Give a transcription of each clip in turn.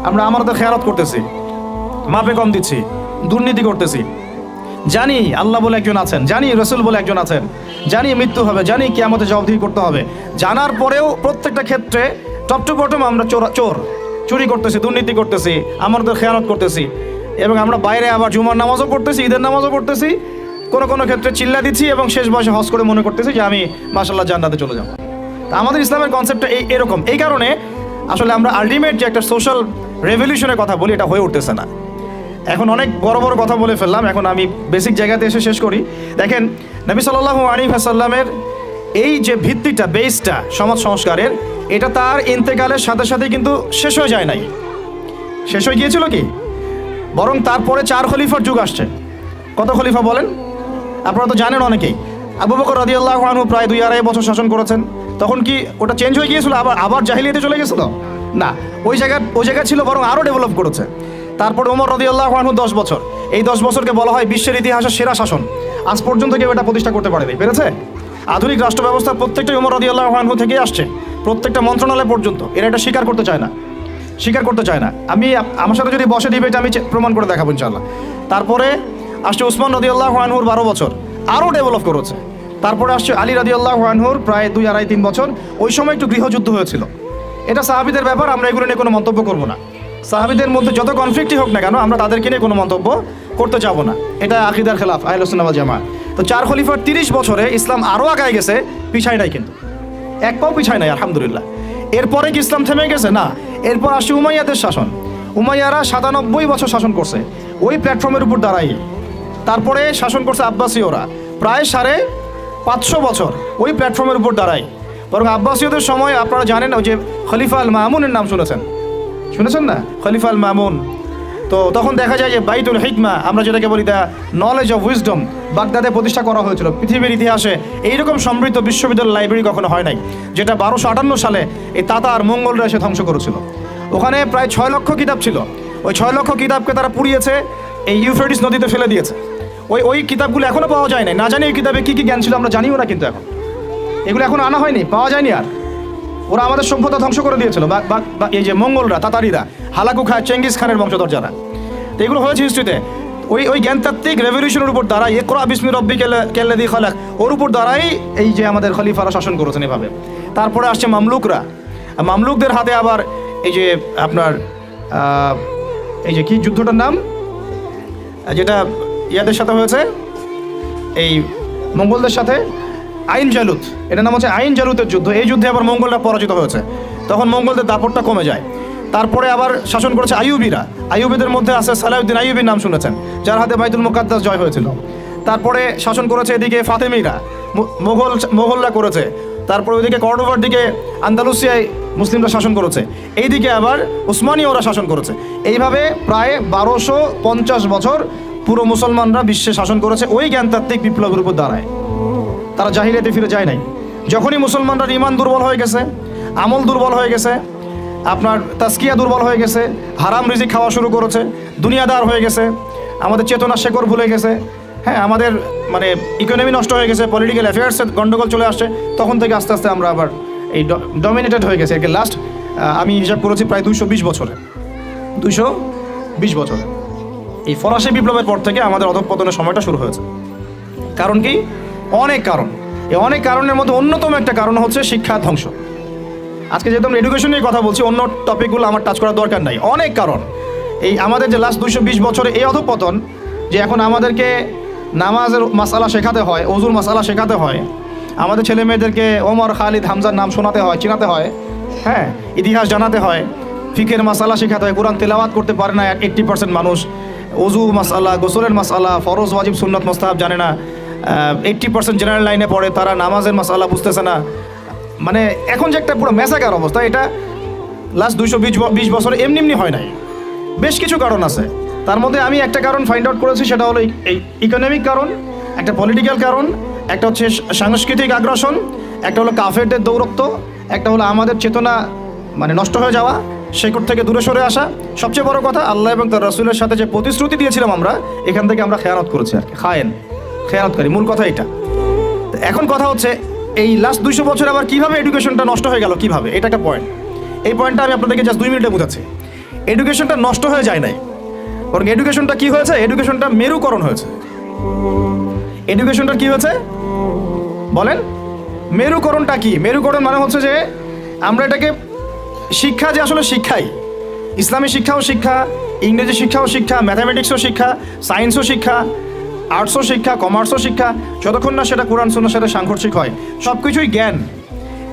আমরা আমাদের খেয়ানত করতেছি, মাপে কম দিচ্ছি, দুর্নীতি করতেছি। জানি আল্লাহ বলে একজন আছেন, জানি রসুল বলে একজন আছেন, জানি মৃত্যু হবে, জানি কিয়ামতে জবাবদিহি করতে হবে। জানার পরেও প্রত্যেকটা ক্ষেত্রে টপ টু বটম আমরা চুরি করতেছি, দুর্নীতি করতেছি, আমাদের খেয়ানত করতেছি। এবং আমরা বাইরে আবার জুমার নামাজও পড়তেছি, ঈদের নামাজও পড়তেছি, কোনো ক্ষেত্রে চিল্লা দিচ্ছি এবং শেষ বয়সে হজ করে মনে করতেছি যে আমি মাশাআল্লাহ জান্নাতে চলে যাব। তা আমাদের ইসলামের কনসেপ্টটা এরকম। এই কারণে আসলে আমরা আলটিমেট যে একটা সোশ্যাল রেভলিউশনের কথা বলি, এটা হয়ে উঠতেছে না। এখন অনেক বড় বড় কথা বলে ফেললাম, এখন আমি বেসিক জায়গাতে এসে শেষ করি। দেখেন, নবী সাল্লাল্লাহু আলাইহি ওয়াসাল্লামের এই যে ভিত্তিটা, বেসটা সমাজ সংস্কারের, এটা তার ইন্তেকালের সাথে সাথে কিন্তু শেষ হয়ে যায় নাই। শেষ হয়ে গিয়েছিল কি? বরং তারপরে 4 খলিফার যুগ আসছে। কত খলিফা বলেন? আপনারা তো জানেন অনেকেই। আবু বকর রাদিয়াল্লাহু আনহু প্রায় 2-2.5 বছর শাসন করেছেন। তখন কি ওটা চেঞ্জ হয়ে গিয়েছিল, আবার জাহিলিয়াতে চলে গেছিল? না, ওই জায়গা ছিল, বরং আরও ডেভেলপ করেছে। তারপর ওমর রাদিয়াল্লাহু আনহু 10 বছর, এই 10 বছরকে বলা হয় বিশ্বের ইতিহাসের সেরা শাসন। আজ পর্যন্ত কেউ এটা প্রতিষ্ঠা করতে পারেনি, পেরেছে? আধুনিক রাষ্ট্র ব্যবস্থার প্রত্যেকটা ওমর রাদিয়াল্লাহু আনহু থেকেই আসছে, প্রত্যেকটা মন্ত্রণালয় পর্যন্ত। এরা এটা স্বীকার করতে চায় না। আমি আমার সাথে যদি বসে ডিবেট আমি প্রমাণ করে দেখাবো ইনশাআল্লাহ। তারপরে আসছে উসমান রাদিয়াল্লাহু আনহুর 12 বছর, আরও ডেভেলপ করেছে। তারপরে আসছে আলী রাদিয়াল্লাহু আনহুর প্রায় 2-2.5-3 বছর। ওই সময় একটু গৃহযুদ্ধ হয়েছিল। এটা সাহাবীদের ব্যাপার, আমরা এগুলো নিয়ে কোনো মন্তব্য করব না। সাহাবীদের মধ্যে যত কনফ্লিক্টই হোক না কেন, আমরা তাদেরকে নিয়ে কোনো মন্তব্য করতে যাব না। এটা আকীদার খেলাফ আহলুস সুন্নাহ ওয়াল জামাত। তো 4 খলিফার 30 বছরে ইসলাম আরও আগায় গেছে, পিছায় নাই, কিন্তু এক পাও পিছায় নাই, আলহামদুলিল্লাহ। এরপরে কি ইসলাম থেমে গেছে? না। এরপর আসছে উমাইয়াদের শাসন। উমাইয়ারা 97 বছর শাসন করছে ওই প্ল্যাটফর্মের উপর দাঁড়াই। তারপরে শাসন করছে আব্বাসীয়রা প্রায় 550 বছর ওই প্ল্যাটফর্মের উপর দাঁড়াই। বরং আব্বাসীয়দের সময় আপনারা জানেন, ওই যে খলিফা আল মামুনের নাম শুনেছেন না? খলিফা আল মামুন। তো তখন দেখা যায় যে বাইতুল হিকমা, আমরা যেটাকে বলি দ্য নলেজ অফ উইজডম, বাগদাদে প্রতিষ্ঠা করা হয়েছিল। পৃথিবীর ইতিহাসে এইরকম সমৃদ্ধ বিশ্ববিদ্যালয় লাইব্রেরি কখনো হয় নাই, যেটা 1258 সালে এই তাতার মঙ্গলরা এসে ধ্বংস করেছিল। ওখানে প্রায় 6 লক্ষ কিতাব ছিল। ওই 6 লক্ষ কিতাবকে তারা পুড়িয়েছে, এই ইউফ্রেটিস নদীতে ফেলে দিয়েছে। ওই কিতাবগুলো এখনও পাওয়া যায় না। না জানি এই কিতাবে কী জ্ঞান ছিল আমরা জানিও না, কিন্তু এগুলো এখন আনা হয়নি, পাওয়া যায়নি। আর ওরা আমাদের সভ্যতা ধ্বংস করে দিয়েছিল, এই যে মঙ্গলরা, তাতারিরা, হালাকু খায়, চেঙ্গিস খানের বংশধর যারা। তো এগুলো হয়েছে হিস্ট্রিতে। ওই জ্ঞানতাত্ত্বিক রেভলিউশনের উপর দাঁড়াই, ইকরা বিসমি রাব্বিকাল্লাযী খালাক, ওর উপর দাঁড়াই এই যে আমাদের খলিফারা শাসন করেছেন এভাবে। তারপরে আসছে মামলুকদের হাতে আবার এই যে আপনার এই যে কি যুদ্ধটার নাম, যেটা ইয়াদের সাথে হয়েছে, এই মঙ্গলদের সাথে, আইন জালুত, এটার নাম হচ্ছে আইন জালুতের যুদ্ধ। এই যুদ্ধে আবার মঙ্গলরা পরাজিত হয়েছে, তখন মঙ্গলদের দাপটটা কমে যায়। তারপরে আবার শাসন করেছে আইয়ুবীদের মধ্যে আছে সালাউদ্দিন আইয়ুবীর নাম শুনেছেন, যার হাতে বাইতুল মুকাদ্দাস জয় হয়েছিল। তারপরে শাসন করেছে এদিকে ফাতেমিরা, মোগলরা করেছে। তারপরে ওইদিকে কর্ডোভার দিকে আন্দালুসিয়ায় মুসলিমরা শাসন করেছে, এইদিকে আবার উসমানীয়রা শাসন করেছে। এইভাবে প্রায় 1250 বছর পুরো মুসলমানরা বিশ্বে শাসন করেছে ওই জ্ঞানতাত্ত্বিক বিপ্লবের উপর দাঁড়ায়। তারা জাহিলিয়াতে ফিরে যায় নাই। যখনই মুসলমানরা ইমান দুর্বল হয়ে গেছে, আমল দুর্বল হয়ে গেছে, আপনার তাসকিয়া দুর্বল হয়ে গেছে, হারাম রিজিক খাওয়া শুরু করেছে, দুনিয়াদার হয়ে গেছে, আমাদের চেতনা শেকড় ভুলে গেছে, হ্যাঁ, আমাদের মানে ইকোনমি নষ্ট হয়ে গেছে, পলিটিক্যাল অ্যাফেয়ার্সের গন্ডগোল চলে আসছে, তখন থেকে আস্তে আস্তে আমরা আবার এই ডমিনেটেড হয়ে গেছে। একে লাস্ট আমি হিসাব করেছি প্রায় 220 বছরে এই ফরাসি বিপ্লবের পর থেকে আমাদের অধঃপতনের সময়টা শুরু হয়েছে। কারণ কি? অনেক কারণ। এই অনেক কারণের মধ্যে অন্যতম একটা কারণ হচ্ছে শিক্ষা ধ্বংস। আজকে যেহেতু আমরা এডুকেশন নিয়ে কথা বলছি, অন্য টপিকগুলো আমার টাচ করার দরকার নাই। অনেক কারণ। এই আমাদের যে লাস্ট 220 বছরে এই অধঃপতন, যে এখন আমাদেরকে নামাজের মাসালা শেখাতে হয়, ওজুর মাসালা শেখাতে হয়, আমাদের ছেলে মেয়েদেরকে ওমর, খালিদ, হামজার নাম শোনাতে হয়, চেনাতে হয়, হ্যাঁ, ইতিহাস জানাতে হয়, ফিকের মাসালা শেখাতে হয়। কোরআন তেলাওয়াত করতে পারে না 80% মানুষ। ওজু মাসালা, গোসলের মাসালা, ফরজ, ওয়াজিব, সুন্নাত, মুস্তাহাব জানে না। 80% জেনারেল লাইনে পড়ে, তারা নামাজের মাসালা বুঝতেছে না। মানে এখন যে একটা পুরো ম্যাসাকার অবস্থা, এটা লাস্ট 220 বছরে এমনি হয় নাই। বেশ কিছু কারণ আছে। তার মধ্যে আমি একটা কারণ ফাইন্ড আউট করেছি, সেটা হলো এই ইকোনমিক কারণ, একটা পলিটিক্যাল কারণ, একটা হচ্ছে সাংস্কৃতিক আগ্রাসন, একটা হলো কাফেরদের দৌরত্ব, একটা হলো আমাদের চেতনা মানে নষ্ট হয়ে যাওয়া, শেকড় থেকে দূরে সরে আসা। সবচেয়ে বড় কথা, আল্লাহ এবং তার রাসূলের সাথে যে প্রতিশ্রুতি দিয়েছিলাম আমরা, এখান থেকে আমরা খেয়ানত করেছি আর কি, খেয়ানতকারী, মূল কথা এটা। এখন কথা হচ্ছে এই লাস্ট 200 বছর আবার কীভাবে এডুকেশনটা নষ্ট হয়ে গেল, কীভাবে, এটা একটা পয়েন্ট। এই পয়েন্টটা আমি আপনাদেরকে জাস্ট 2 মিনিটে বোঝাচ্ছি। এডুকেশনটা নষ্ট হয়ে যায় নাই, বরং এডুকেশনটা কি হয়েছে, এডুকেশনটা মেরুকরণ হয়েছে। এডুকেশনটা কি হয়েছে বলেন? মেরুকরণটা কি? মেরুকরণ মানে হচ্ছে যে আমরা এটাকে শিক্ষা, যে আসলে শিক্ষাই, ইসলামী শিক্ষাও শিক্ষা, ইংরেজি শিক্ষাও শিক্ষা, ম্যাথামেটিক্সও শিক্ষা, সায়েন্সও শিক্ষা, আর্টসও শিক্ষা, কমার্সও শিক্ষা, যতক্ষণ না সেটা কোরআন সুন্নাহর সাথে সাংঘর্ষিক হয়, সব কিছুই জ্ঞান।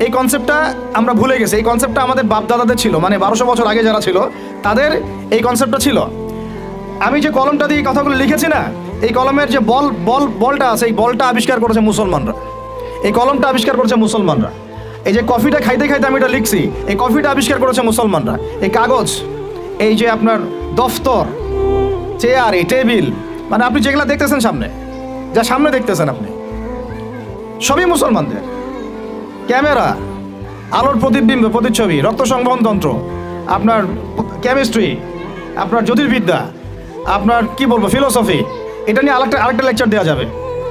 এই কনসেপ্টটা আমরা ভুলে গেছি। এই কনসেপ্টটা আমাদের বাপদাদাদের ছিল, মানে 1200 বছর আগে যারা ছিল তাদের এই কনসেপ্টটা ছিল। আমি যে কলমটা দিয়ে কথাগুলো লিখেছি না, এই কলমের যে বলটা আছে, এই বলটা আবিষ্কার করেছে মুসলমানরা, এই কলমটা আবিষ্কার করেছে মুসলমানরা। এই যে কফিটা খাইতে খাইতে আমি এটা লিখছি, এই কফিটা আবিষ্কার করেছে মুসলমানরা। এই কাগজ, এই যে আপনার দফতর, চেয়ার, এই টেবিল, মানে আপনি যেগুলো দেখতেছেন সামনে, যা সামনে দেখতেছেন আপনি, সবই মুসলমানদের। ক্যামেরা, আলোর প্রতিবিম্ব, প্রতিচ্ছবি, রক্ত সংবহন তন্ত্র, আপনার কেমিস্ট্রি, আপনার জ্যোতির্বিদ্যা, আপনার কি বলবো ফিলোসফি, এটা নিয়ে আরেকটা লেকচার দেওয়া যাবে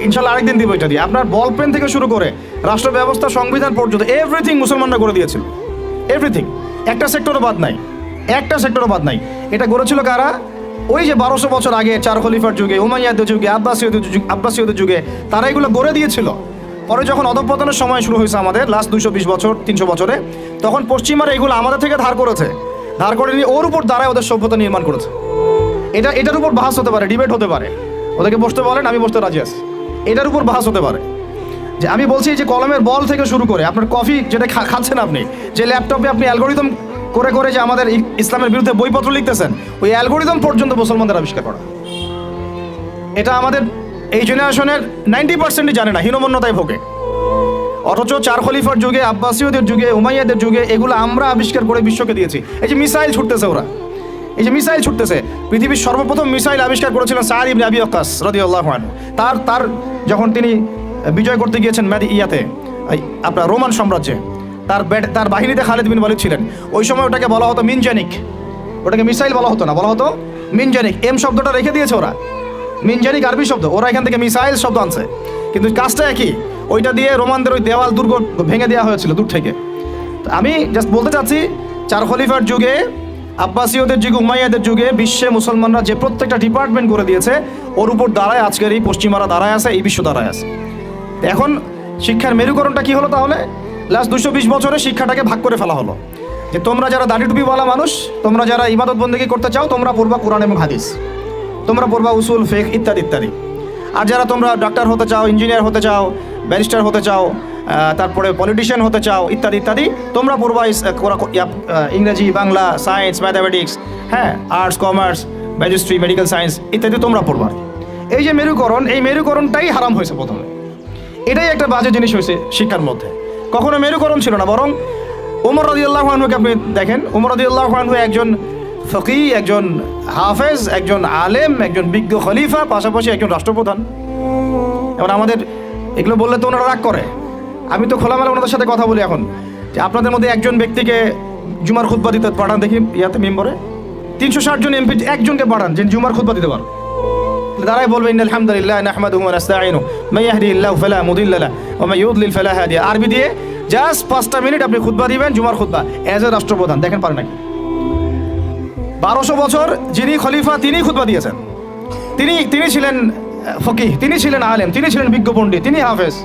ইনশাল্লাহ, আরেকদিন দিব এটা দিয়ে। আপনার বল পেন থেকে শুরু করে রাষ্ট্র ব্যবস্থা, সংবিধান পর্যন্ত এভরিথিং মুসলমানরা করে দিয়েছিল, এভরিথিং। একটা সেক্টরও বাদ নাই, একটা সেক্টরও বাদ নাই। এটা গড়েছিল কারা? ওই যে 1200 বছর আগে চার খলিফার যুগে, উমাইয়াদের যুগে, আব্বাসীয়দের যুগে, তারা এগুলো গড়ে দিয়েছিল। পরে যখন অধঃপতনের সময় শুরু হয়েছে আমাদের লাস্ট 220 বছর 300 বছরে, তখন পশ্চিমারা এগুলো আমাদের থেকে ধার করেছে, ধার করে নিয়ে ওর উপর দাঁড়ায় ওদের সভ্যতা নির্মাণ করেছে। এটার উপর বাহাস হতে পারে, ডিবেট হতে পারে, ওদেরকে বসতে বলেন, আমি বসতে রাজি আছি। এটার উপর বাহাস হতে পারে যে আমি বলছি যে কলমের বল থেকে শুরু করে আপনার কফি যেটা খাচ্ছেন আপনি, যে ল্যাপটপে আপনি অ্যালগোরিদম করে করে যে আমাদের ইসলামের বিরুদ্ধে বইপত্র লিখতেছেন, ওই অ্যালগোরিদম পর্যন্ত মুসলমানদের আবিষ্কার করা। এটা আমাদের এই জেনারেশনের 90%ই জানে না, হীনমন্যতায় ভোগে। অথচ চার খলিফার যুগে, আব্বাসীয়দের যুগে, উমাইয়াদের যুগে এগুলো আমরা আবিষ্কার করে বিশ্বকে দিয়েছি। এই যে মিসাইল ছুটতেছে ওরা, এই যে মিসাইল ছুটতেছে, পৃথিবীর সর্বপ্রথম মিসাইল আবিষ্কার করেছিলেন সাদ ইবনে আবি ওয়াক্কাস রাদিয়াল্লাহু আনহু। তার যখন তিনি বিজয় করতে গিয়েছেন আপনার রোমান সাম্রাজ্যে, তার বাহিনীতে খালিদ বিন ওয়ালিদ ছিলেন। ওই সময় ওটাকে বলা হতো মিনজানিক, ওটাকে মিসাইল বলা হতো না, বলা হতো মিনজানিক। এম শব্দটা রেখে দিয়েছে ওরা, মিনজানিক আরবি শব্দ, ওরা এখান থেকে মিসাইল শব্দ আনছে, কিন্তু কাজটা একই। ওইটা দিয়ে রোমানদের ওই দেওয়াল দুর্গ ভেঙে দেওয়া হয়েছিল দূর থেকে। আমি জাস্ট বলতে চাচ্ছি, চার খলিফার যুগে, আব্বাসীয়দের যুগে, উমাইয়াদের যুগে বিশ্বে মুসলমানরা যে প্রত্যেকটা ডিপার্টমেন্ট করে দিয়েছে, ওর উপর দাঁড়ায় আজকের এই পশ্চিমারা দাঁড়ায় আছে, এই বিশ্ব দাঁড়ায় আছে। এখন শিক্ষার মেরুকরণটা কি হলো তাহলে? লাস্ট 220 বছরে শিক্ষাটাকে ভাগ করে ফেলা হলো যে তোমরা যারা দাড়ি টুপিওয়ালা মানুষ, তোমরা যারা ইবাদত বন্দেগী করতে চাও, তোমরা পড়বা কোরআন এবং হাদিস, তোমরা পড়বা উসুল, ফিকহ ইত্যাদি ইত্যাদি। আর যারা তোমরা ডাক্তার হতে চাও, ইঞ্জিনিয়ার হতে চাও, ব্যারিস্টার হতে চাও, তারপরে পলিটিশিয়ান হতে চাও ইত্যাদি ইত্যাদি, তোমরা পড়বা ইংরেজি, বাংলা, সায়েন্স, ম্যাথামেটিক্স, হ্যাঁ, আর্টস, কমার্স, ম্যাজিস্ট্রি, মেডিকেল সায়েন্স ইত্যাদি তোমরা পড়বা। এই যে মেরুকরণ, এই মেরুকরণটাই হারাম হয়েছে প্রথমে। এটাই একটা বাজে জিনিস হয়েছে শিক্ষার মধ্যে। কখনো মেরুকরণ ছিল না, বরং ওমর রাদিয়াল্লাহু আনহুকে আপনি দেখেন, ওমর রাদিয়াল্লাহু আনহু একজন ফকিহ, একজন হাফেজ, একজন আলেম, একজন বিজ্ঞ খলিফা, পাশাপাশি একজন রাষ্ট্রপ্রধান। এবার আমাদের এগুলো বললে তো ওনারা রাগ করে। আমি তো খোলামেলা ওনাদের সাথে কথা বলি এখন, যে আপনাদের মধ্যে একজন ব্যক্তিকে জুমার খুতবা দিতে পাঠান দেখি, ইয়াতে মেম্বরে 360 জন এমপি একজনকে পাঠান যে জুমার খুতবা দিতে পারেন। দাঁড়াই বলবে ইন্নাল হামদুলিল্লাহ নাহমাদুহু ওয়া নাস্তাঈনুহু মান ইয়াহদিহিল্লাহু ফালা মুদিল্লা লাহু ওয়া মান ইউদ্লিল ফালা হাদিয়া। আরবি দিয়ে জাস্ট 5টা মিনিট আপনি খুতবা দিবেন, জুমার খুতবা, এজ এ রাষ্ট্রপ্রধান। দেখেন পারে নাকি? 1200 বছর যিনি খলিফা তিনি খুতবা দিয়েছেন, তিনি ছিলেন ফকিহ, তিনি ছিলেন আলেম, তিনি ছিলেন বিজ্ঞ পণ্ডিত, তিনি হাফেজ।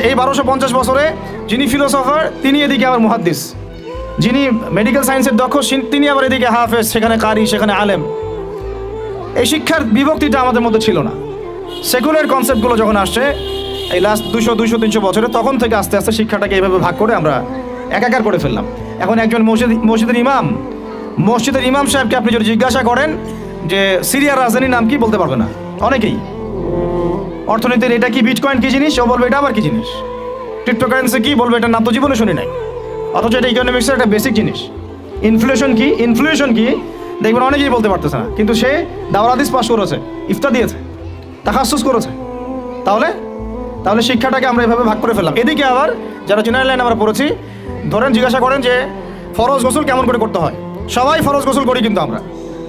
এই 1250 বছরে যিনি ফিলোসফার, তিনি এদিকে আবার মুহাদ্দিস, যিনি মেডিকেল সায়েন্সের দক্ষ, তিনি আবার এদিকে হাফেজ, সেখানে কারি, সেখানে আলেম। এই শিক্ষার বিভক্তিটা আমাদের মধ্যে ছিল না। সেকুলার কনসেপ্টগুলো যখন আসছে এই লাস্ট 200-300 বছরে, তখন থেকে আস্তে আস্তে শিক্ষাটাকে এইভাবে ভাগ করে আমরা একাকার করে ফেললাম। এখন একজন মসজিদের ইমাম সাহেবকে আপনি যদি জিজ্ঞাসা করেন যে সিরিয়ার রাজধানীর নাম কি, বলতে পারবে না অনেকেই। অর্থনীতির এটা কি, বিটকয়েন কি জিনিস, ও বলবে এটা আবার কি জিনিস। ক্রিপ্টোকারেন্সি কি, বলবে এটার নাম তো জীবনে শুনি নাই, অথচ এটা ইকোনমিক্সের একটা বেসিক জিনিস। ইনফ্লেশন কি দেখবেন অনেকেই বলতে পারতেছে না, কিন্তু সে দাওরাত হাদিস পাস করেছে, ইফতা দিয়েছে, তাখাসুস করেছে। তাহলে শিক্ষাটাকে আমরা এভাবে ভাগ করে ফেললাম। এদিকে আবার যারা জেনারেল লাইন আমরা পড়েছি, ধরেন জিজ্ঞাসা করেন যে ফরজ গোসল কেমন করে করতে হয়, সবাই ফরজ গোসল করি, কিন্তু আমরা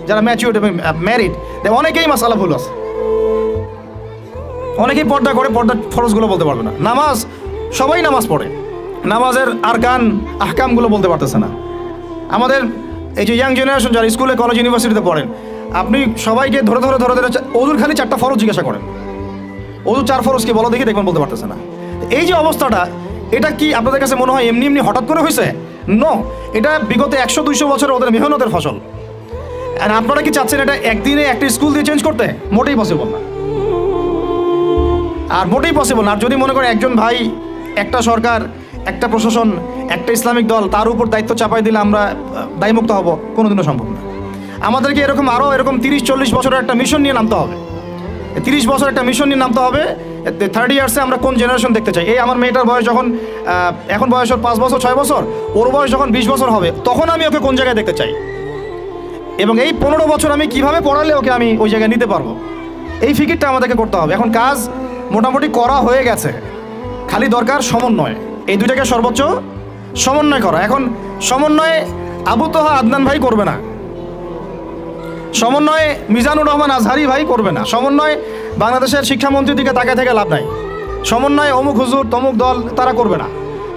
যারা ম্যাচিউরড এবং ম্যারিড অনেকেই মাসালা ভুল আছে। অনেকেই পর্দা করে, পর্দার ফরজগুলো বলতে পারবে না। নামাজ, সবাই নামাজ পড়ে, নামাজের আরকান আহকামগুলো বলতে পারতেছে না। আমাদের এই যে ইয়াং জেনারেশন যারা স্কুলে কলেজ ইউনিভার্সিটিতে পড়েন, আপনি সবাইকে ধরে ধরে ধরে ধরে ওজুর খালি 4টা ফরজ জিজ্ঞাসা করেন, ওজুর 4 ফরজ কি বলো দেখি, দেখবেন বলতে পারতেছে না। এই যে অবস্থাটা, এটা কি আপনাদের কাছে মনে হয় এমনি এমনি হঠাৎ করে হয়েছে? নো, এটা বিগত 100-200 বছরের ওদের মেহনতের ফসল। আর আপনারা কি চাচ্ছেন এটা একদিনে একটা স্কুল দিয়ে চেঞ্জ করতে? মোটেই পসিবল না, আর মোটেই পসিবল না। আর যদি মনে করেন একজন ভাই, একটা সরকার, একটা প্রশাসন, একটা ইসলামিক দল তার উপর দায়িত্ব চাপাই দিলে আমরা দায়মুক্ত হব, কোনোদিনও সম্ভব না। আমাদেরকে এরকম আরও এরকম 30-40 বছরের একটা মিশন নিয়ে নামতে হবে। 30 বছর একটা মিশন নিয়ে নামতে হবে। 30 ইয়ার্সে আমরা কোন জেনারেশন দেখতে চাই। এই আমার মেয়েটার বয়স যখন, এখন বয়স ওর 5 বছর 6 বছর, ওর বয়স যখন 20 বছর হবে, তখন আমি ওকে কোন জায়গায় দেখতে চাই, এবং এই 15 বছর আমি কিভাবে পড়ালে ওকে আমি ওই জায়গায় নিতে পারবো, এই ফিকিরটা আমাদেরকে করতে হবে। এখন কাজ মোটামুটি করা হয়ে গেছে, খালি দরকার সমন্বয়। এই দুইটাকে সর্বোচ্চ সমন্বয় করা। এখন সমন্বয়ে আবু তোহা আদনান ভাই করবে না, সমন্বয়ে মিজানুর রহমান আজহারি ভাই করবে না, সমন্বয় বাংলাদেশের শিক্ষামন্ত্রীর দিকে তাকায় থেকে লাভ নাই, সমন্বয় অমুক হুজুর তমুক দল তারা করবে না।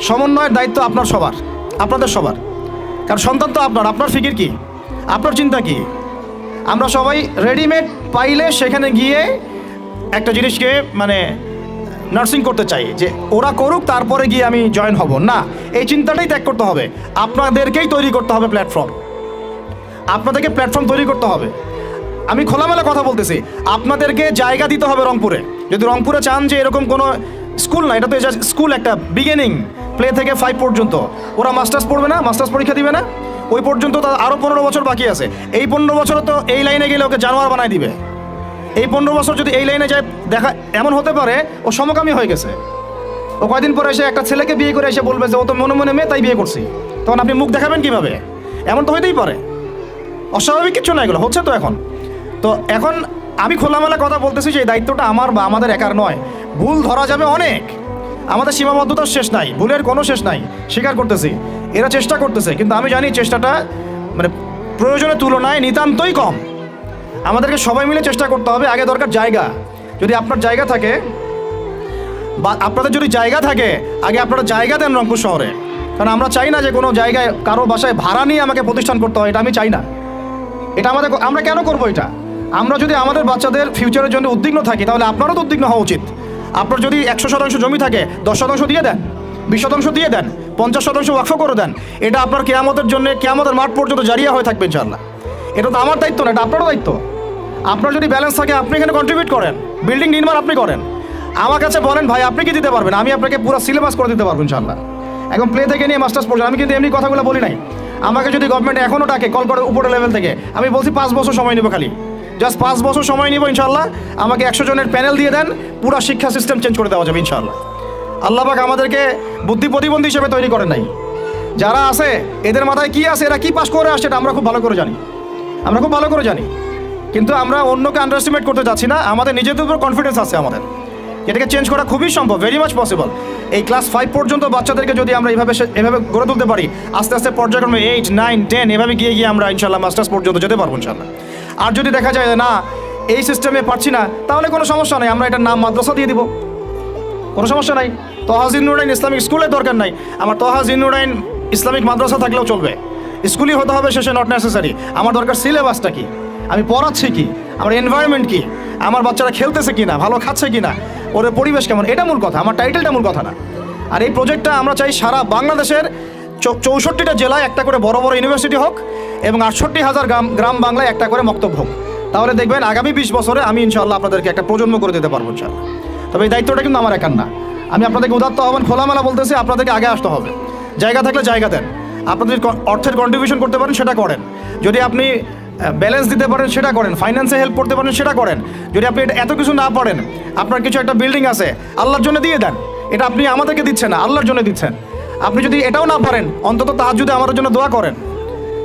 সমন্বয়ের দায়িত্ব আপনার সবার, আপনাদের সবার। কারণ সন্তান তো আপনার, আপনার ফিকির কি, আপনার চিন্তা কি? আমরা সবাই রেডিমেড পাইলে সেখানে গিয়ে একটা জিনিসকে মানে নার্সিং করতে চাই, যে ওরা করুক তারপরে গিয়ে আমি জয়েন হব না। এই চিন্তাটাই ত্যাগ করতে হবে। আপনাদেরকেই তৈরি করতে হবে প্ল্যাটফর্ম, আপনাদেরকে প্ল্যাটফর্ম তৈরি করতে হবে। আমি খোলামেলা কথা বলতেছি, আপনাদেরকে জায়গা দিতে হবে রংপুরে। যদি রংপুরে চান যে এরকম কোনো স্কুল না, এটা তো স্কুল একটা বিগিনিং, প্লে থেকে 5 পর্যন্ত, ওরা মাস্টার্স পড়বে না, মাস্টার্স পরীক্ষা দিবে না, ওই পর্যন্ত তার আরও 15 বছর বাকি আছে। এই 15 বছরও তো এই লাইনে গেলে ওকে জানোয়ার বানায় দিবে। এই 15 বছর যদি এই লাইনে যায়, দেখা এমন হতে পারে ও সমকামী হয়ে গেছে, ও কয়দিন পরে এসে একটা ছেলেকে বিয়ে করে এসে বলবে যে ও তো মনে মনে মেয়ে তাই বিয়ে করছি, তখন আপনি মুখ দেখাবেন কিভাবে? এমন তো হইতেই পারে, অস্বাভাবিক কিছু না, এগুলো হচ্ছে তো এখন। তো এখন আমি খোলামেলা কথা বলতেছি যে এই দায়িত্বটা আমার বা আমাদের একার নয়। ভুল ধরা যাবে অনেক, আমাদের সীমাবদ্ধতার শেষ নাই, ভুলের কোনো শেষ নাই, স্বীকার করতেছি। এরা চেষ্টা করতেছে, কিন্তু আমি জানি চেষ্টাটা মানে প্রয়োজনের তুলনায় নিতান্তই কম। আমাদেরকে সবাই মিলে চেষ্টা করতে হবে। আগে দরকার জায়গা। যদি আপনার জায়গা থাকে বা আপনাদের যদি জায়গা থাকে, আগে আপনারা জায়গা দেন রংপুর শহরে। কারণ আমরা চাই না যে কোনো জায়গায় কারো বাসায় ভাড়া নিয়ে আমাকে প্রতিষ্ঠান করতে হয়, এটা আমি চাই না। এটা আমরা কেন করবো এটা? আমরা যদি আমাদের বাচ্চাদের ফিউচারের জন্য উদ্বিগ্ন থাকি, তাহলে আপনারও তো উদ্বিগ্ন হওয়া উচিত। আপনার যদি 100% জমি থাকে, 10% দিয়ে দেন, 20% দিয়ে দেন, 50% ওয়াকফ করে দেন। এটা আপনার কেয়ামতের জন্য, কেয়ামতের মাঠ পর্যন্ত জারিয়া হয়ে থাকবে ইনশাআল্লাহ। এটা তো আমার দায়িত্ব না, এটা আপনারও দায়িত্ব। আপনার যদি ব্যালেন্স থাকে, আপনি এখানে কন্ট্রিবিউট করেন, বিল্ডিং নির্মাণ আপনি করেন। আমার কাছে বলেন ভাই আপনি কি দিতে পারবেন, আমি আপনাকে পুরো সিলেবাস করে দিতে পারবো ইনশাআল্লাহ, একদম প্লে থেকে নিয়ে মাস্টার্স পর্যন্ত। আমি কিন্তু এমনি কথাগুলো বলি নাই। আমাকে যদি গভর্নমেন্ট এখনও ডাকে, কল করে উপরের লেভেল থেকে, আমি বলছি 5 বছর সময় নেবো, খালি জাস্ট 5 বছর সময় নিব ইনশাআল্লাহ। আমাকে 100 জনের প্যানেল দিয়ে দেন, পুরো শিক্ষা সিস্টেম চেঞ্জ করে দেওয়া যাবে ইনশাআল্লাহ। আল্লাহ পাক আমাদেরকে বুদ্ধি প্রতিবন্ধী হিসেবে তৈরি করেন নাই। যারা আছে এদের মাথায় কি আছে, এরা কি পাস করে আসছে, এটা আমরা খুব ভালো করে জানি, আমরা খুব ভালো করে জানি। কিন্তু আমরা অন্যকে আন্ডারএস্টিমেট করতে যাচ্ছি না। আমাদের নিজেদের উপর কনফিডেন্স আছে আমাদের, এটাকে চেঞ্জ করা খুবই সম্ভব, ভেরি মাচ পসিবল। এই ক্লাস 5 পর্যন্ত বাচ্চাদেরকে যদি আমরা এভাবে গড়ে তুলতে পারি, আস্তে আস্তে পর্যায়ক্রমে 8, 9, 10 এভাবে গিয়ে আমরা ইনশাআল্লাহ মাস্টার্স পর্যন্ত যেতে পারবো ইনশাআল্লাহ। আর যদি দেখা যায় না এই সিস্টেমে পারছি না, তাহলে কোনো সমস্যা নেই, আমরা এটার নাম মাদ্রাসা দিয়ে দিব, কোনো সমস্যা নাই। তোহা জিন্নুরাইন ইসলামিক স্কুলের দরকার নাই, আমার তোহা জিন্নুরাইন ইসলামিক মাদ্রাসা থাকলেও চলবে। স্কুলই হতে হবে শেষে, নট নেসেসারি। আমার দরকার সিলেবাসটা কি, আমি পড়াচ্ছি কি, আমার এনভায়রনমেন্ট কি, আমার বাচ্চারা খেলতেছে কি না, ভালো খাচ্ছে কি না, ওদের পরিবেশ কেমন, এটা মূল কথা, আমার টাইটেলটা মূল কথা না। আর এই প্রজেক্টটা আমরা চাই সারা বাংলাদেশের 64টা জেলায় একটা করে বড় বড় ইউনিভার্সিটি হোক, এবং 68,000 গ্রাম বাংলায় একটা করে মক্তব হোক। তাহলে দেখবেন আগামী 20 বছরে আমি ইনশাআল্লাহ আপনাদেরকে একটা প্রজন্ম করে দিতে পারবো ইনশাআল্লাহ। তবে এই দায়িত্বটা কিন্তু আমার একার না। আমি আপনাদেরকে উদাত্ত আহ্বান খোলামেলা বলতেছি, আপনাদেরকে আগে আসতে হবে। জায়গা থাকলে জায়গা দেন, আপনাদের অর্থের কন্ট্রিবিউশন করতে পারেন সেটা করেন, যদি আপনি ব্যালেন্স দিতে পারেন সেটা করেন, ফাইন্যান্সে হেল্প করতে পারেন সেটা করেন। যদি আপনি এত কিছু না পারেন, আপনার কিছু একটা বিল্ডিং আছে, আল্লাহর জন্য দিয়ে দেন। এটা আপনি আমাদেরকে দিচ্ছেন না, আল্লাহর জন্য দিচ্ছেন। আপনি যদি এটাও না পারেন, অন্তত তাহাজ্জুদে আমাদের জন্য দোয়া করেন,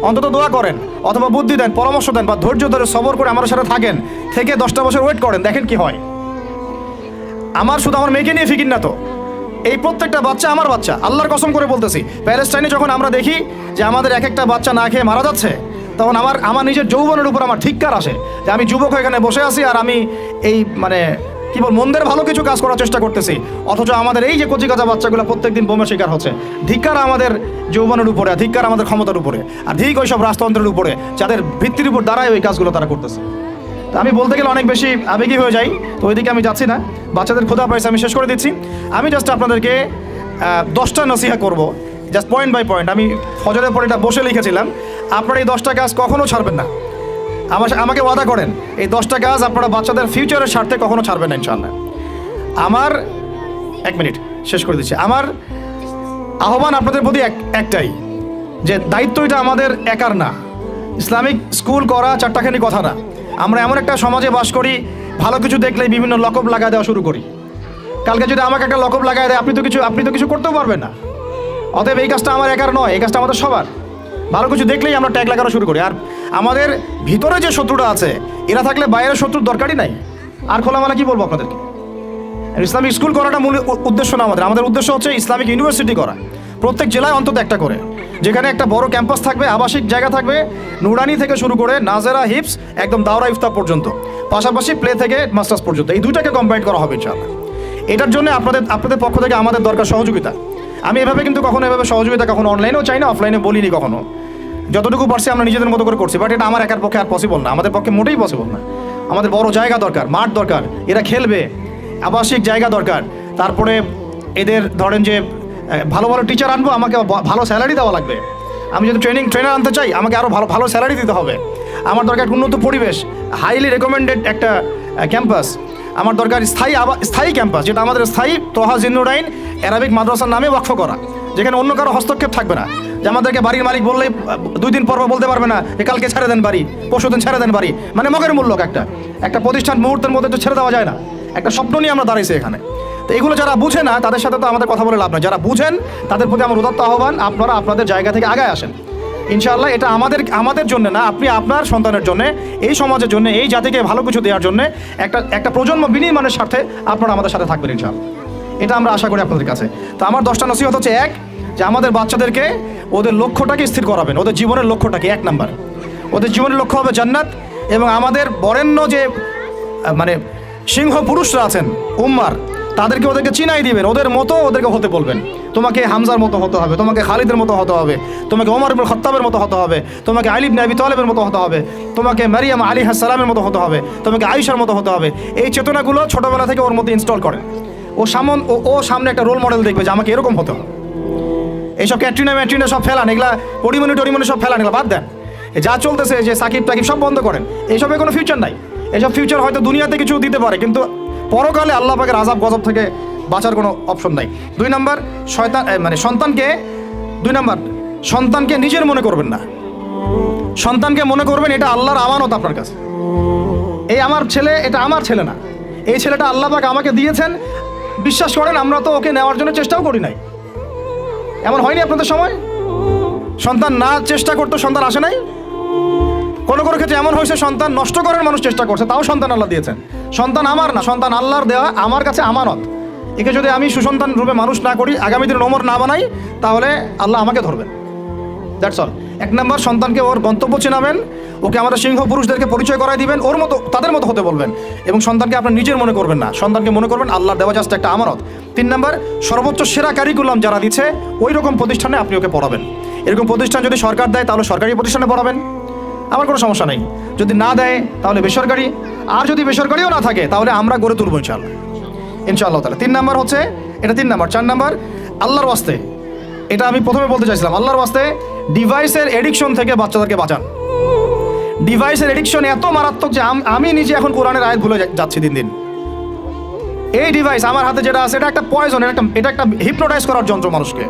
অন্তত দোয়া করেন, অথবা বুদ্ধি দেন, পরামর্শ দেন, বা ধৈর্য ধরে সবর করে আমাদের সাথে থাকেন, থেকে 10টা বছর ওয়েট করেন, দেখেন কি হয়। আমার শুধু আমার মেয়েকে নিয়ে ফিকির না তো, এই প্রত্যেকটা বাচ্চা আমার বাচ্চা, আল্লাহর কসম করে বলতেছি। প্যালেস্টাইনে যখন আমরা দেখি যে আমাদের এক একটা বাচ্চা না খেয়ে মারা যাচ্ছে, তখন আমার নিজের যৌবনের উপর আমার ধিক্কার আসে যে আমি যুবক এখানে বসে আছি, আর আমি এই মানে কি বল মন্দের ভালো কিছু কাজ করার চেষ্টা করতেছি, অথচ আমাদের এই যে কচিকাঁচা বাচ্চাগুলো প্রত্যেকদিন বোমের শিকার হচ্ছে। ধিক্কার আমাদের যৌবনের উপরে, ধিক্কার আমাদের ক্ষমতার উপরে, আর ধিক ওইসব রাজতন্ত্রের উপরে যাদের ভিত্তির উপর দাঁড়ায় ওই কাজগুলো তারা করতেছে। তো আমি বলতে গেলে অনেক বেশি আবেগী হয়ে যাই, তো ওইদিকে আমি যাচ্ছি না। বাচ্চাদের ক্ষুধা পাইছে, আমি শেষ করে দিচ্ছি। আমি জাস্ট আপনাদেরকে 10টা নসিহা করব, জাস্ট পয়েন্ট বাই পয়েন্ট। আমি ফজরের পরে এটা বসে লিখেছিলাম। আপনারা এই 10টা কাজ কখনো ছাড়বেন না। আমাকে ওয়াদা করেন এই 10টা কাজ আপনারা বাচ্চাদের ফিউচারের স্বার্থে কখনো ছাড়বেন না ইনশাআল্লাহ। আমার 1 মিনিট শেষ করে দিচ্ছি। আমার আহ্বান আপনাদের প্রতি একটাই, যে দায়িত্ব এটা আমাদের একার না। ইসলামিক স্কুল করা চারটাখানি কথা না। আমরা এমন একটা সমাজে বাস করি, ভালো কিছু দেখলেই বিভিন্ন লকব লাগায় দেওয়া শুরু করি। কালকে যদি আমাকে একটা লকব লাগায় দেয়, আপনি তো কিছু করতেও পারবেন না। অতএব এই কাজটা আমার একার নয়, এই কাজটা আমাদের সবার। ভালো কিছু দেখলেই আমরা ট্যাগ লাগানো শুরু করি। আর আমাদের ভিতরে যে শত্রুটা আছে, এরা থাকলে বাইরের শত্রুর দরকারই নাই। আর খোলামেলা কি বলবো আপনাদেরকে? ইসলামিক স্কুল করাটা মূল উদ্দেশ্য না আমাদের উদ্দেশ্য হচ্ছে ইসলামিক ইউনিভার্সিটি করা, প্রত্যেক জেলায় অন্তত একটা করে, যেখানে একটা বড় ক্যাম্পাস থাকবে, আবাসিক জায়গা থাকবে, নুরানি থেকে শুরু করে নাজেরা, হিপস, একদম দাওরা ইফতা পর্যন্ত, পাশাপাশি প্লে থেকে মাস্টার্স পর্যন্ত, এই দুইটাকে কম্বাইন করা হবে ইনশাআল্লাহ। এটার জন্য আপনাদের পক্ষ থেকে আমাদের দরকার সহযোগিতা। আমি এভাবে কিন্তু কখনো সহযোগিতা কখনো অনলাইনেও চাই না, অফলাইনে বলিনি কখনো। যতটুকু পারছি আমরা নিজেদের মতো করে করছি, বাট এটা আমার একার পক্ষে আর পসিবল না, আমাদের পক্ষে মোটেই পসিবল না। আমাদের বড় জায়গা দরকার, মাঠ দরকার, এরা খেলবে, আবাসিক জায়গা দরকার। তারপরে এদের ধরেন যে ভালো ভালো টিচার আনবো, আমাকে ভালো স্যালারি দেওয়া লাগবে। আমি যদি ট্রেনার আনতে চাই, আমাকে আরও ভালো স্যালারি দিতে হবে। আমার দরকার উন্নত পরিবেশ, হাইলি রেকমেন্ডেড একটা ক্যাম্পাস। আমার দরকার স্থায়ী ক্যাম্পাস, যেটা আমাদের স্থায়ী তোহা জিন্নুরাইন অ্যারাবিক মাদ্রাসার নামে ওয়াকফ করা, যেখানে অন্য কারো হস্তক্ষেপ থাকবে না। যে আমাদেরকে বাড়ির মালিক বললেই 2 দিন পর বলতে পারবে না যে কালকে ছেড়ে দেন বাড়ি, পরশুদিন ছেড়ে দেন বাড়ি। মানে মগের মূল্য একটা প্রতিষ্ঠান মুহূর্তের মধ্যে তো ছেড়ে দেওয়া যায় না। একটা স্বপ্ন নিয়ে আমরা দাঁড়িয়েছি এখানে। তো এগুলো যারা বুঝে না তাদের সাথে তো আমাদের কথা বলে লাভ নয়। যারা বুঝেন তাদের প্রতি আমার উদাত্ত আহ্বান, আপনারা আপনাদের জায়গা থেকে আগায় আসেন ইনশাআল্লাহ। এটা আমাদের জন্য না, আপনি আপনার সন্তানের জন্য, এই সমাজের জন্য, এই জাতিকে ভালো কিছু দেওয়ার জন্য একটা প্রজন্ম বিনির্মাণের স্বার্থে আপনারা আমাদের সাথে থাকবেন ইনশাআল্লাহ। এটা আমরা আশা করি আপনাদের কাছে। তো আমার 10টা নসিহত হচ্ছে, 1, যে আমাদের বাচ্চাদেরকে ওদের লক্ষ্যটাকে স্থির করাবেন। ওদের জীবনের লক্ষ্যটাকে 1 নাম্বার, ওদের জীবনের লক্ষ্য হবে জান্নাত। এবং আমাদের বরেণ্য যে মানে সিংহ পুরুষরা আছেন উম্মার, ওদেরকে চিনাই দিবেন, ওদের মতো ওদেরকে হতে বলবেন। তোমাকে হামজার মতো হতে হবে, তোমাকে খালিদের মতো হতে হবে, তোমাকে ওমর ইবনে খাত্তাবের মতো হতে হবে, তোমাকে আলী ইবনে আবি তালেবের মতো হতে হবে, তোমাকে মারিয়াম আলাইহিস সালামের মতো হতে হবে, তোমাকে আয়েশার মতো হতে হবে। এই চেতনাগুলো ছোটবেলা থেকে ওর মধ্যে ইনস্টল করেন। ও সামনে একটা রোল মডেল দেখবে যে আমাকে এরকম হতে হবে। এইসব ক্যাটরিনা সব ফেলান, এগুলা পরিমণি সব ফেলান, এগুলো বাদ দেন। যা চলতেছে যে সাকিব টাকিব সব বন্ধ করেন, এইসবে কোনো ফিউচার নাই। এইসব ফিউচার হয়তো দুনিয়াতে কিছু দিতে পারে, কিন্তু পরকালে আল্লাহ পাকের আযাব গজব থেকে বাঁচার কোনো অপশন নাই। 2 নাম্বার, সন্তানকে নিজের মনে করবেন না। সন্তানকে মনে করবেন এটা আল্লাহর আমানত আপনার কাছে। এই আমার ছেলে, এটা আমার ছেলে না, এই ছেলেটা আল্লাহ পাক আমাকে দিয়েছেন। বিশ্বাস করেন আমরা তো ওকে নেওয়ার জন্য চেষ্টাও করি নাই। এমন হয়নি আপনাদের সময়? সন্তান না চেষ্টা করতো সন্তান আসে নাই? কোনো ক্ষেত্রে এমন হয়েছে সন্তান নষ্ট করার মানুষ চেষ্টা করছে, তাও সন্তান আল্লাহ দিয়েছেন। সন্তান আমার না, সন্তান আল্লাহর দেওয়া, আমার কাছে আমানত। একে যদি আমি সুসন্তান রূপে মানুষ না করি, আগামী দিনে ওমর না বানাই, তাহলে আল্লাহ আমাকে ধরবেন। That's all. 1 নাম্বার, সন্তানকে ওর গন্তব্য চেনাবেন, ওকে আমাদের সিংহ পুরুষদেরকে পরিচয় করাই দিবেন, ওর মতো তাদের মতো হতে বলবেন। এবং সন্তানকে আপনার নিজের মনে করবেন না, সন্তানকে মনে করবেন আল্লাহর দেওয়া জাস্ট একটা আমানত। 3 নাম্বার, সর্বোচ্চ সেরা কারিকুলাম যারা দিচ্ছে ওই রকম প্রতিষ্ঠানে আপনি ওকে পড়াবেন। এরকম প্রতিষ্ঠান যদি সরকার দেয় তাহলে সরকারি প্রতিষ্ঠানে পড়াবেন, আমার কোনো সমস্যা নেই। যদি না দেয় তাহলে বেসরকারি, আর যদি বেসরকারিও না থাকে তাহলে আমরা গড়ে তুলবো ইনশাআল্লাহ তাআলা। 3 নাম্বার হচ্ছে এটা, 3 নাম্বার। 4 নাম্বার, আল্লাহর ওয়াস্তে, এটা আমি প্রথমে বলতে চাইছিলাম, আল্লাহর ওয়াস্তে ডিভাইসের এডিকশন থেকে বাচ্চাদেরকে বাঁচান। ডিভাইসের এডিকশন এত মারাত্মক যে আমি নিজে এখন কোরআনের আয়াত ভুলে যাচ্ছি দিন দিন। এই ডিভাইস আমার হাতে যেটা আছে, এটা একটা পয়জন, এটা একটা হিপনোটাইজ করার যন্ত্র মানুষকে।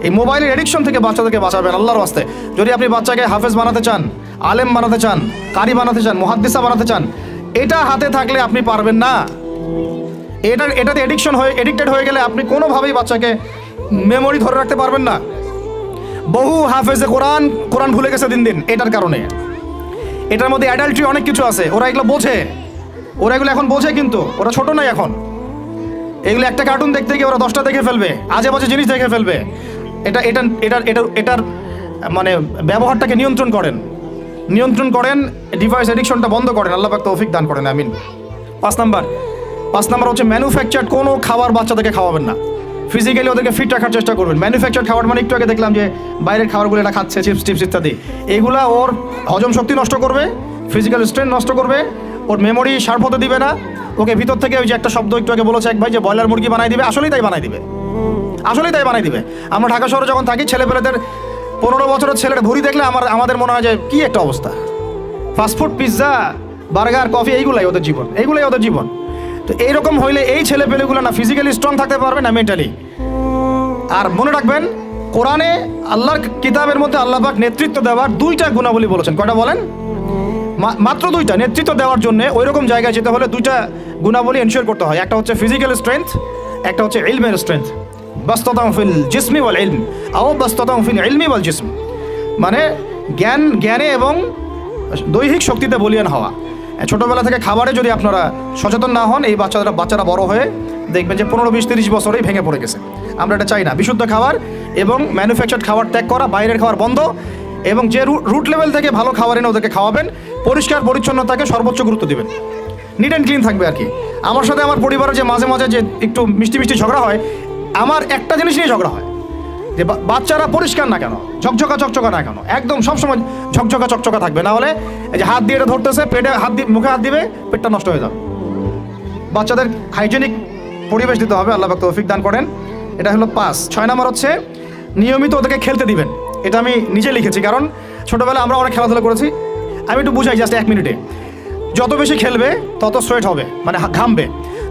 এই মোবাইলের এডিকশন থেকে বাচ্চাদেরকে বাঁচাবেন আল্লাহর ওয়াস্তে। যদি আপনি বাচ্চাকে হাফেজ বানাতে চান, আলেম বানাতে চান, কারি বানাতে চান, মুহাদ্দিসা বানাতে চান, এটা হাতে থাকলে আপনি পারবেন না। এটাতে এডিক্টেড হয়ে গেলে আপনি কোনোভাবেই বাচ্চাকে মেমোরি ধরে রাখতে পারবেন না। বহু হাফেজে কোরআন ভুলে গেছে দিন দিন এটার কারণে। এটার মধ্যে অ্যাডাল্ট্রি অনেক কিছু আছে, ওরা এগুলো বোঝে, এগুলো এখন বোঝে, কিন্তু ওরা ছোট নাই এখন। এগুলো একটা কার্টুন দেখতে গিয়ে ওরা 10টা দেখে ফেলবে, আজে বাজে জিনিস দেখে ফেলবে। এটার মানে ব্যবহারটাকে নিয়ন্ত্রণ করেন, ডিভাইস এডিকশনটা বন্ধ করেন। আল্লাহ পাক তৌফিক দান করেন, আমিন। 5 নাম্বার, 5 নাম্বার হচ্ছে ম্যানুফ্যাকচার্ড কোনো খাবার বাচ্চাদেরকে খাওয়াবেন না। ফিজিক্যালি ওদেরকে ফিট রাখার চেষ্টা করবেন। ম্যানুফ্যাকচার খাবার মানে একটু আগে দেখলাম যে বাইরের খাবারগুলো এটা খাচ্ছে, চিপস টিপস ইত্যাদি, এগুলা ওর হজম শক্তি নষ্ট করবে, ফিজিক্যাল স্ট্রেংথ নষ্ট করবে, ওর মেমোরি শার্প হতে দিবে না। ওকে ভিতর থেকে ওই যে একটা শব্দ একটু আগে বলেছে এক ভাই যে ব্রয়লার মুরগি বানাই দিবে, আসলেই তাই বানাই দিবে, আসলেই তাই বানাই দিবে। আমরা ঢাকা শহরে যখন থাকি, ছেলেপেলেদের 15 বছরের ছেলের ভুঁড়ি দেখলে আমাদের মনে হয় যে কী একটা অবস্থা। ফাস্টফুড, পিৎজা, বার্গার, কফি, এইগুলাই ওদের জীবন, এইগুলাই ওদের জীবন। তো এইরকম হইলে এই ছেলেপেলেগুলো না ফিজিক্যালি স্ট্রং থাকতে পারবে না মেন্টালি। আর মনে রাখবেন, কোরআনে আল্লাহর কিতাবের মধ্যে আল্লাহ পাক নেতৃত্ব দেওয়ার 2টা গুণাবলী বলেছেন। কয়টা বলেন? মাত্র 2টা। নেতৃত্ব দেওয়ার জন্য ওই রকম জায়গায় যেতে হলে 2টা গুণাবলী এনশিওর করতে হয়। একটা হচ্ছে ফিজিক্যাল স্ট্রেংথ, একটা হচ্ছে ইলমের স্ট্রেংথ। বাস্তাতাম ফিল জিসমি ওয়াল ইলম আও বাস্তাতাম ফিল ইলমি ওয়াল জিসম, মানে জ্ঞানে এবং দৈহিক শক্তিতে বলিয়ান হওয়া। ছোটোবেলা থেকে খাবারে যদি আপনারা সচেতন না হন, এই বাচ্চারা বড় হয়ে দেখবেন যে 15, 20, 30 বছরেই ভেঙে পড়ে গেছে। আমরা এটা চাই না। বিশুদ্ধ খাবার এবং ম্যানুফ্যাকচার্ড খাবার ত্যাগ করা, বাইরের খাবার বন্ধ, এবং যে রুট লেভেল থেকে ভালো খাবার এনে ওদেরকে খাওয়াবেন। পরিষ্কার পরিচ্ছন্নতাকে সর্বোচ্চ গুরুত্ব দিবেন, নিট অ্যান্ড ক্লিন থাকবে আর কি। আমার সাথে আমার পরিবারে যে মাঝে মাঝে যে একটু মিষ্টি মিষ্টি ঝগড়া হয়, আমার একটা জিনিস নিয়ে ঝগড়া হয় যে বাচ্চারা পরিষ্কার না কেন, চকচকা না কেন, একদম সবসময় চকচকা থাকবে, না হলে এই যে হাত দিয়ে এটা ধরতেছে, পেটে হাত দিয়ে, মুখে হাত দিবে, পেটটা নষ্ট হয়ে যাবে। বাচ্চাদের হাইজেনিক পরিবেশ দিতে হবে, আল্লাহ পাক তৌফিক দান করেন। এটা হলো 5। 6 নাম্বার হচ্ছে নিয়মিত ওদেরকে খেলতে দিবেন। এটা আমি নিজে লিখেছি, কারণ ছোটোবেলায় আমরা অনেক খেলাধুলা করেছি। আমি একটু বুঝাই জাস্ট 1 মিনিটে। যত বেশি খেলবে তত সোয়েট হবে, মানে ঘামবে।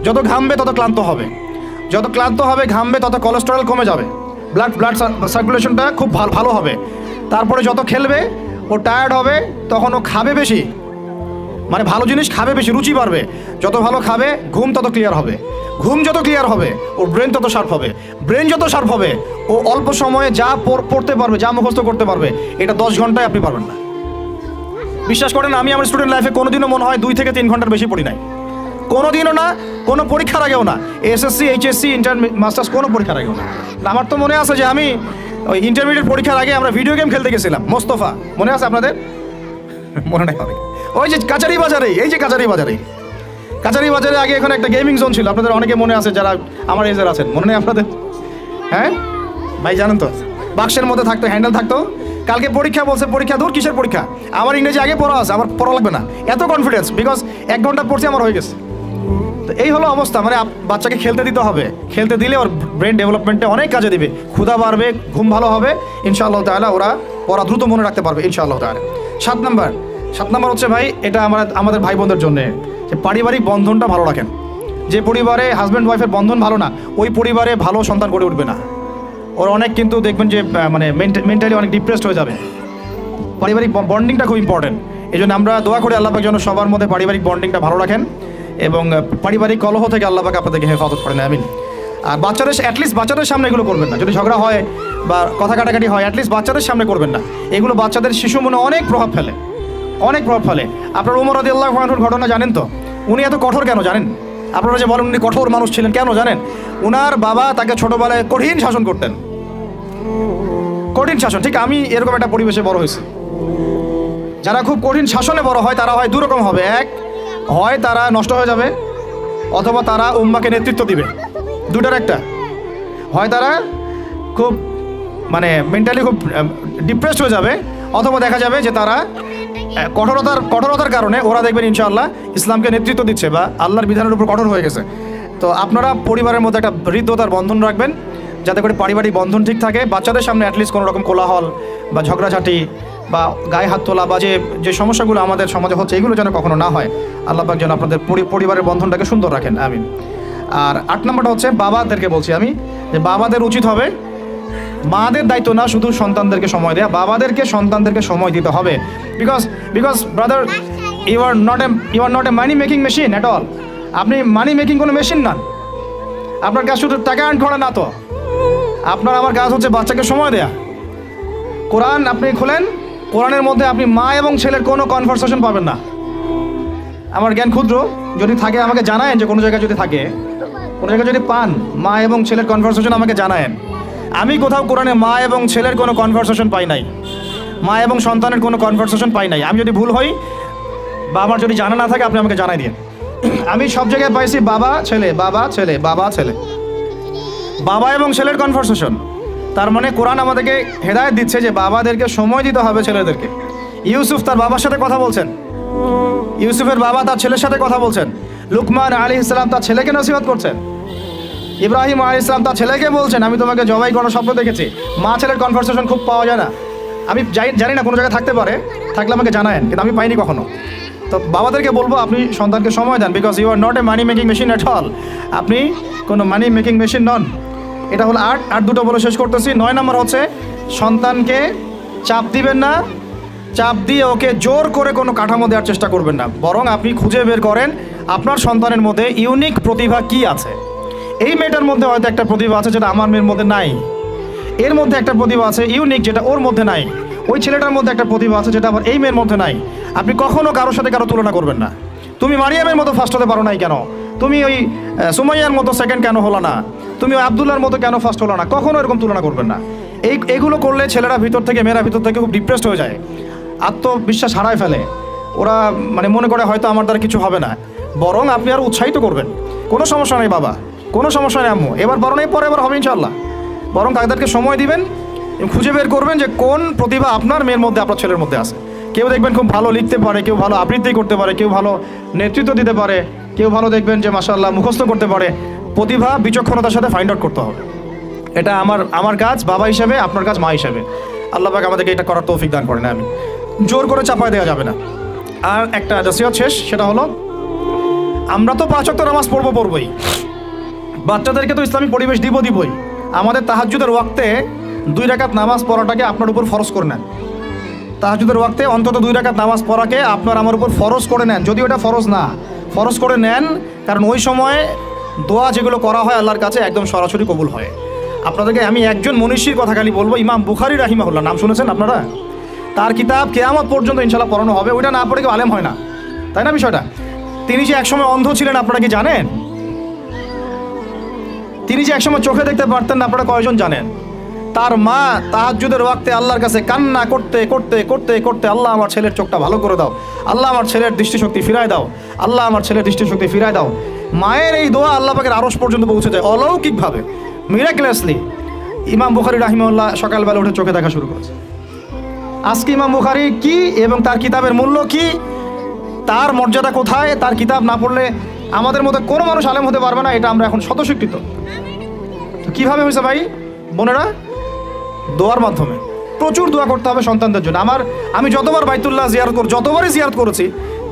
যত ঘামবে তত ক্লান্ত হবে, যত ক্লান্ত হবে ঘামবে তত কোলেস্টেরল কমে যাবে, ব্লাড সার্কুলেশনটা খুব ভালো হবে। তারপরে যত খেলবে ও টায়ার্ড হবে, তখন ও খাবে বেশি, মানে ভালো জিনিস খাবে বেশি, রুচি বাড়বে। যত ভালো খাবে ঘুম তত ক্লিয়ার হবে, ঘুম যত ক্লিয়ার হবে ওর ব্রেন তত শার্প হবে, ব্রেন যত শার্প হবে ও অল্প সময়ে যা পড়তে পারবে, যা মুখস্থ করতে পারবে, এটা 10 ঘন্টায় আপনি পারবেন না। বিশ্বাস করেন, আমি আমার স্টুডেন্ট লাইফে কোনোদিনও মনে হয় 2 থেকে 3 ঘন্টার বেশি পড়ি নাই, কোনোদিনও না, কোনো পরীক্ষার আগেও না, এসএসসি, এইচএসসি, ইন্টার, মাস্টার্স, কোনো পরীক্ষার আগেও না। আমার তো মনে আছে যে আমি ওই ইন্টারমিডিয়েট পরীক্ষার আগে আমরা ভিডিও গেম খেলতে গেছিলাম মোস্তফা, মনে আছে আপনাদের? মনে নাই অনেক। ওই যে কাচারি বাজারে, এই যে কাচারি বাজারে আগে এখানে একটা গেমিং জোন ছিল, আপনাদের অনেকে মনে আছে যারা আমার এজের আছেন, মনে নেই আপনাদের? হ্যাঁ ভাই, জানেন তো, বাক্সের মধ্যে থাকতো, হ্যান্ডেল থাকতো। কালকে পরীক্ষা বলছে, পরীক্ষা দূর, কিসের পরীক্ষা? আমার ইংরেজি আগে পড়া আছে, আমার পড়া লাগবে না, এত কনফিডেন্স, বিকজ 1 ঘন্টা পড়ছি আমার হয়ে গেছে। তো এই হলো অবস্থা, মানে বাচ্চাকে খেলতে দিতে হবে। খেলতে দিলে ওর ব্রেন ডেভেলপমেন্টে অনেক কাজে দিবে, ক্ষুধা বাড়বে, ঘুম ভালো হবে, ইনশাআল্লাহ তাআলা ওরা পড়া দ্রুত মনে রাখতে পারবে ইনশাআল্লাহ তাআলা। 7 নাম্বার হচ্ছে ভাই, এটা আমাদের ভাই বোনদের জন্য, যে পারিবারিক বন্ধনটা ভালো রাখেন। যে পরিবারে হাজব্যান্ড ওয়াইফের বন্ধন ভালো না, ওই পরিবারে ভালো সন্তান গড়ে উঠবে না। ওর অনেক কিন্তু দেখবেন যে মানে মেন্টালি অনেক ডিপ্রেসড হয়ে যাবে। পারিবারিক বন্ডিংটা খুব ইম্পর্টেন্ট। এই জন্য আমরা দোয়া করি আল্লাহ পাক যেন সবার মধ্যে পারিবারিক বন্ডিংটা ভালো রাখেন এবং পারিবারিক কলহ থেকে আল্লাহ পাক আপনাদেরকে হেফাজত করেন, আমিন। আর অ্যাটলিস্ট বাচ্চাদের সামনে এগুলো করবেন না। যদি ঝগড়া হয় বা কথা কাটাকাটি হয়, অ্যাটলিস্ট বাচ্চাদের সামনে করবেন না। এগুলো বাচ্চাদের শিশু মনে অনেক প্রভাব ফেলে। আপনার ওমর রাদিয়াল্লাহু আনহুর ঘটনা জানেন তো? উনি এত কঠোর কেন জানেন? আপনারা যে বলেন উনি কঠোর মানুষ ছিলেন, কেন জানেন? উনার বাবা তাকে ছোটোবেলায় কঠিন শাসন করতেন, কঠিন শাসন। ঠিক আমি এরকম একটা পরিবেশে বড় হয়েছি। যারা খুব কঠিন শাসনে বড় হয় তারা হয় দুরকম হবে। হয় তারা নষ্ট হয়ে যাবে, অথবা তারা উম্মাকে নেতৃত্ব দিবে। দুটার একটা। হয় তারা খুব মানে মেন্টালি খুব ডিপ্রেসড হয়ে যাবে, অথবা দেখা যাবে যে তারা কঠোরতার কারণে ওরা দেখবেন ইনশাআল্লাহ ইসলামকে নেতৃত্ব দিচ্ছে বা আল্লাহর বিধানের উপর কঠোর হয়ে গেছে। তো আপনারা পরিবারের মধ্যে একটা হৃদ্যতার বন্ধন রাখবেন, যাতে করে পারিবারিক বন্ধন ঠিক থাকে। বাচ্চাদের সামনে অ্যাটলিস্ট কোনো রকম কোলাহল বা ঝগড়াঝাটি বা গায়ে হাত তোলা বা যে সমস্যাগুলো আমাদের সমাজে হচ্ছে, এগুলো যেন কখনো না হয়। আল্লাহ পাক যেন আপনাদের পরিবারের বন্ধনটাকে সুন্দর রাখেন, আমিন। আর 8 নম্বরটা হচ্ছে বাবাদেরকে বলছি আমি, যে বাবাদের উচিত হবে মাদের দায়িত্ব না শুধু সন্তানদেরকে সময় দেওয়া, বাবাদেরকে সন্তানদেরকে সময় দিতে হবে। Because brother, you are not a money making machine at all. আপনি মানি মেকিং কোনো মেশিন না। আপনার কাজ শুধু টাকা আর্ন করা না, তো আপনার আমার কাজ হচ্ছে বাচ্চাকে সময় দেয়া। কোরআন আপনি খোলেন, কোরআনের মধ্যে আপনি মা এবং ছেলের কোনো কনভারসেশন পাবেন না। আমার জ্ঞান ক্ষুদ্র, যদি থাকে আমাকে জানায়েন, যে কোনো জায়গায় যদি থাকে, কোনো জায়গায় যদি পান মা এবং ছেলের কনভারসেশন আমাকে জানায়েন। আমি কোথাও কোরআনে মা এবং ছেলের কোনো কনভারসেশন পাই নাই, মা এবং সন্তানের কোনো কনভারসেশন পাই নাই। আমি যদি ভুল হই বা আমার যদি জানা না থাকে, আপনি আমাকে জানাই দিন। আমি সব জায়গায় পাইছি বাবা ছেলে বাবা ছেলে বাবা ছেলে, বাবা এবং ছেলের কনভারসেশন। তার মানে কোরআন আমাদেরকে হেদায়েত দিচ্ছে যে বাবাদেরকে সময় দিতে হবে ছেলেদেরকে। ইউসুফ তার বাবার সাথে কথা বলছেন, ইউসুফের বাবা তার ছেলের সাথে কথা বলছেন, লুকমান আলাইহিস সালাম তার ছেলেকে নসিহত করছেন, ইব্রাহিম আলাইহিস সালাম তার ছেলেকে বলছেন আমি তোমাকে জবাই করার স্বপ্ন দেখেছি। মা ছেলের কনভারসেশন খুব পাওয়া যায় না, আমি জানি না কোনো জায়গায় থাকতে পারে, থাকলে আমাকে জানায়েন, কিন্তু আমি পাইনি কখনো। তো বাবাদেরকে বলবো আপনি সন্তানকে সময় দেন, because you are not a money making machine at all. আপনি কোনো মানি মেকিং মেশিন নন। এটা হলো 8 দুটো বলে শেষ করতেছি। 9 নম্বর হচ্ছে সন্তানকে চাপ দিবেন না, চাপ দিয়ে ওকে জোর করে কোনো কাঠামো দেওয়ার চেষ্টা করবেন না, বরং আপনি খুঁজে বের করেন আপনার সন্তানের মধ্যে ইউনিক প্রতিভা কি আছে। এই মেয়েটার মধ্যে হয়তো একটা প্রতিভা আছে যেটা আমার মেয়ের মধ্যে নাই, এর মধ্যে একটা প্রতিভা আছে ইউনিক যেটা ওর মধ্যে নাই, ওই ছেলেটার মধ্যে একটা প্রতিভা আছে যেটা আবার এই মেয়ের মধ্যে নাই। আপনি কখনো কারোর সাথে কারো তুলনা করবেন না। তুমি মারিয়ামের মতো ফার্স্ট হতে পারো নাই কেন, তুমি ওই সুমাইয়ার মতো সেকেন্ড কেন হলো না, তুমি ওই আবদুল্লার মতো কেন ফার্স্ট হলো না, কখনো এরকম তুলনা করবেন না। এগুলো করলে ছেলেরা ভিতর থেকে, মেয়েরা ভিতর থেকে খুব ডিপ্রেসড হয়ে যায়, আত্মবিশ্বাস হারায় ফেলে, ওরা মানে মনে করে হয়তো আমার দ্বারা কিছু হবে না। বরং আপনি আর উৎসাহিত করবেন, কোনো সমস্যা নেই বাবা, কোনো সমস্যা নেই আম্মু, এবার বরং এই পরে এবার হবে ইনশাআল্লাহ। বরং তাদেরকে সময় দিবেন, খুঁজে বের করবেন যে কোন প্রতিভা আপনার মেয়ের মধ্যে আপনার ছেলের মধ্যে আছে। কেউ দেখবেন খুব ভালো লিখতে পারে, কেউ ভালো আবৃত্তি করতে পারে, কেউ ভালো নেতৃত্ব দিতে পারে, কেউ ভালো দেখবেন যে মাশাআল্লাহ মুখস্থ করতে পারে। প্রতিভা বিচক্ষণতার সাথে ফাইন্ড আউট করতে হবে। এটা আমার কাজ বাবা হিসেবে, আপনার কাজ মা হিসেবে। আল্লাহ পাক আমাদেরকে এটা করার তৌফিক দান করেন। আমি জোর করে চাপায় দেওয়া যাবে না। আর একটা নসিহত শেষ, সেটা হলো আমরা তো 5 ওয়াক্ত নামাজ পড়বই, বাচ্চাদেরকে তো ইসলামিক পরিবেশ দিবই। আমাদের তাহাজ্জুদের ওয়াক্তে 2 রাকাত নামাজ পড়াটাকে আপনার উপর ফরজ করে নেন। তাহাজ্জুদের ওয়াক্তে অন্তত 2 রাকাত নামাজ পড়াকে আপনার আমার উপর ফরজ করে নেন, যদি ওটা ফরজ না, ফরজ করে নেন। কারণ ওই সময় দোয়া যেগুলো করা হয় আল্লাহর কাছে একদম সরাসরি কবুল হয়। আপনাদেরকে আমি একজন মনীষীর কথা খালি বলবো, ইমাম বুখারী রাহিমাহুল্লাহ, নাম শুনেছেন আপনারা? তার কিতাব কিয়ামত পর্যন্ত ইনশাআল্লাহ পড়ানো হবে, ওইটা না পড়ে কেউ আলেম হয় না, তাই না বিষয়টা? তিনি যে একসময় অন্ধ ছিলেন আপনারা কি জানেন? তিনি যে একসময় চোখে দেখতে পারতেন না, আপনারা কয়জন জানেন? তার মা তাহাজ্জুদের ওয়াক্তে আল্লাহর কাছে কান্না করতে করতে করতে করতে আল্লাহ আমার ছেলের চোখটা ভালো করে দাও, আল্লাহ আমার ছেলের দৃষ্টিশক্তি ফিরায় দাও, আল্লাহ আমার ছেলের দৃষ্টিশক্তি ফিরায় দাও। মায়ের এই দোয়া আল্লাহ পাকের আরশ পর্যন্ত পৌঁছে যায় অলৌকিকভাবে, মিরাকুলাসলি। ইমাম বুখারী রাহিমাহুল্লাহ সকালবেলা উঠে চোখে দেখা শুরু করেছে। আজকে ইমাম বুখারী কি এবং তার কিতাবের মূল্য কি, তার মর্যাদা কোথায়, তার কিতাব না পড়লে আমাদের মধ্যে কোনো মানুষ আলেম হতে পারবে না, এটা আমরা এখন স্বতঃস্বীকৃত। তো কীভাবে হয়েছে ভাই বোনেরা? দোয়ার মাধ্যমে। প্রচুর দোয়া করতে হবে সন্তানদের জন্য। আমি যতবার বাইতুল্লাহ যতবারই জিয়ারত করেছি,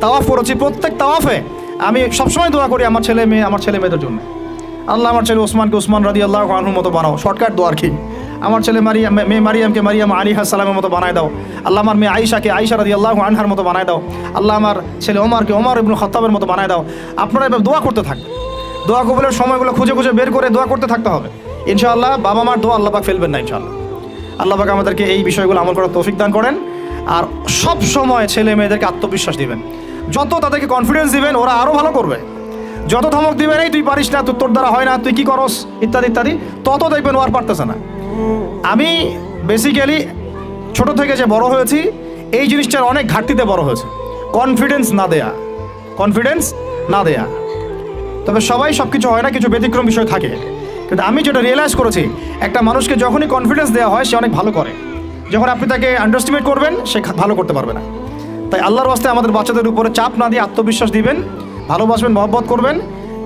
তাওয়াফ করেছি, প্রত্যেক তাওয়াফে আমি সবসময় দোয়া করি আমার ছেলে মেয়েদের জন্য। আল্লাহ আমার ছেলে ওসমানকে ওসমান রাদিয়াল্লাহু আনহুর মতো বানাও, শর্টকাট দোয়ার কি। আমার ছেলে মারিয়ামকে মারিয়াম আলাইহিস সালামের মতো বানায় দাও। আল্লাহ আমার মেয়ে আয়েশাকে আয়েশা রাদিয়াল্লাহু আনহার মতো বানায় দাও। আল্লাহ আমার ছেলে ওমরকে ওমর ইবনে খাত্তাবের মতো বানায় দাও। আপনারা এবার দোয়া করতে থাকবেন, দোয়া কবুলের সময়গুলো খুঁজে খুঁজে বের করে দোয়া করতে থাকতে হবে ইনশাআল্লাহ। বাবা মার দোয়া আল্লাহ পাক ফেলবেন না ইনশাআল্লাহ। আল্লাহ পাক আমাদেরকে এই বিষয়গুলো আমল করার তৌফিক দান করেন। আর সব সময় ছেলে মেয়েদেরকে আত্মবিশ্বাস দিবেন, যত তাদেরকে কনফিডেন্স দিবেন ওরা আরও ভালো করবে। যত ধমক দিবেন এই তুই পারিস না, তোর দ্বারা হয় না, তুই কি করস ইত্যাদি ইত্যাদি, তত দেখবেন ও আর পারতেছে না। আমি বেসিক্যালি ছোট থেকে যে বড় হয়েছি এই জিনিসটার অনেক ঘাটতিতে বড় হয়েছে, কনফিডেন্স না দেয়া। তবে সবাই সব কিছু হয় না, কিছু ব্যতিক্রম বিষয় থাকে। কিন্তু আমি যেটা রিয়েলাইজ করেছি, একটা মানুষকে যখনই কনফিডেন্স দেওয়া হয় সে অনেক ভালো করে। যখন আপনি তাকে আন্ডারস্টিমেট করবেন সে ভালো করতে পারবে না। তাই আল্লাহর ওয়াস্তে আমাদের বাচ্চাদের উপরে চাপ না দিয়ে আত্মবিশ্বাস দিবেন, ভালোবাসবেন, মহব্বত করবেন,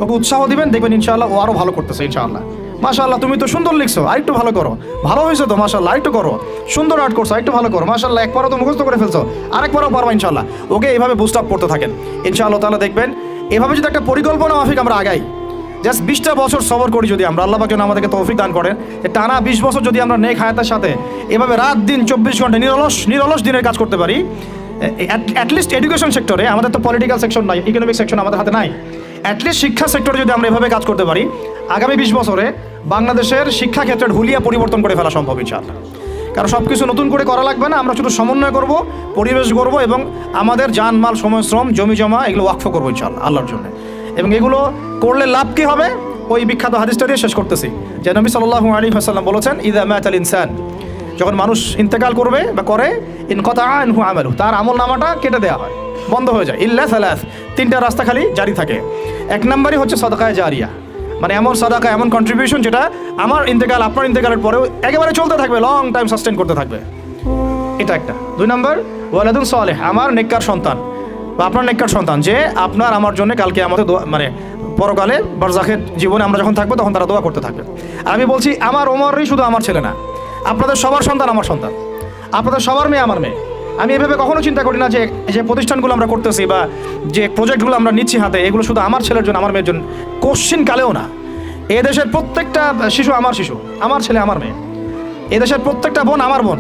ওকে উৎসাহ দিবেন, দেখবেন ইনশাআল্লাহ ও আরও ভালো করতেছে ইনশাআল্লাহ। মাশাআল্লাহ তুমি তো সুন্দর লিখছো, আরেকটু ভালো করো, ভালো হয়েছে তো মাশাআল্লাহ, আরেকটু করো, সুন্দর আর্ট করছো, আরেকটু ভালো করো, মাশাআল্লাহ একবারও তো মুখস্থ করে ফেলছো, আরেকবারও পারবা ইনশাআল্লাহ। ওকে এইভাবে বুস্ট আপ করতে থাকেন ইনশাআল্লাহ তাআলা। দেখবেন এভাবে যদি একটা পরিকল্পনা মাফিক আমরা আগাই, জাস্ট 20টা বছর সবর করি যদি আমরা, আল্লাহ পাক যেন আমাদেরকে তৌফিক দান করেন যে টানা 20 বছর যদি আমরা নেক হায়াতের সাথে এভাবে রাত দিন 24 ঘন্টা নিরলস দিনের কাজ করতে পারি, অ্যাটলিস্ট এডুকেশন সেক্টরে, আমাদের তো পলিটিক্যাল সেকশন নাই, ইকোনমিক সেকশন আমাদের হাতে নাই, অ্যাটলিস্ট শিক্ষা সেক্টরে যদি আমরা এভাবে কাজ করতে পারি, আগামী 20 বছরে বাংলাদেশের শিক্ষা ক্ষেত্রের হুলিয়া পরিবর্তন করে ফেলা সম্ভব ইনশাআল্লাহ। কারণ সব কিছু নতুন করে করা লাগবে না, আমরা শুধু সমন্বয় করব, পরিবেশ গড়ব এবং আমাদের জানমাল, সময়, শ্রম, জমি জমা এগুলো ওয়াকফ করবো ইনশাআল্লাহ আল্লাহর জন্য। এবং এগুলো করলে লাভ কী হবে, ওই বিখ্যাত হাদিসটা দিয়ে শেষ করতেছি যে নবী সাল্লাল্লাহু আলাইহি ওয়াসাল্লাম বলেছেন, ইযা মাতাল ইনসান, যখন মানুষ ইন্তেকাল করবে বা করে, ইনকাতা আনহু আমালু, তার আমল নামাটা কেটে দেওয়া হয়, বন্ধ হয়ে যায়, ইল্লা সালাস, তিনটা রাস্তা খালি জারি থাকে। এক নম্বরই হচ্ছে সাদাকায়ে জারিয়া, মানে এমন সাদাকা, এমন কন্ট্রিবিউশন যেটা আমার ইন্তেকাল, আপনার ইন্তেকালের পরেও একেবারে চলতে থাকবে, লং টাইম সাস্টেন করতে থাকবে, এটা একটা। 2 নম্বর ওয়ালাদুন সালেহ, আমার নেককার সন্তান বা আপনার নেককার সন্তান, যে আপনার আমার জন্য কালকে আমাদের মানে পরকালে বারজাখের জীবনে আমরা যখন থাকবো তখন তারা দোয়া করতে থাকবে। আর আমি বলছি আমার ওমরই শুধু আমার ছেলে না, আপনাদের সবার সন্তান আমার সন্তান, আপনাদের সবার মেয়ে আমার মেয়ে। আমি এভাবে কখনো চিন্তা করি না যে যে প্রতিষ্ঠানগুলো আমরা করতেছি বা যে প্রজেক্টগুলো আমরা নিচ্ছি হাতে, এগুলো শুধু আমার ছেলের জন্য, আমার মেয়ের জন্য, কোশ্চিন কালেও না। এদেশের প্রত্যেকটা শিশু, আমার ছেলে আমার মেয়ে। এদেশের প্রত্যেকটা বোন আমার বোন,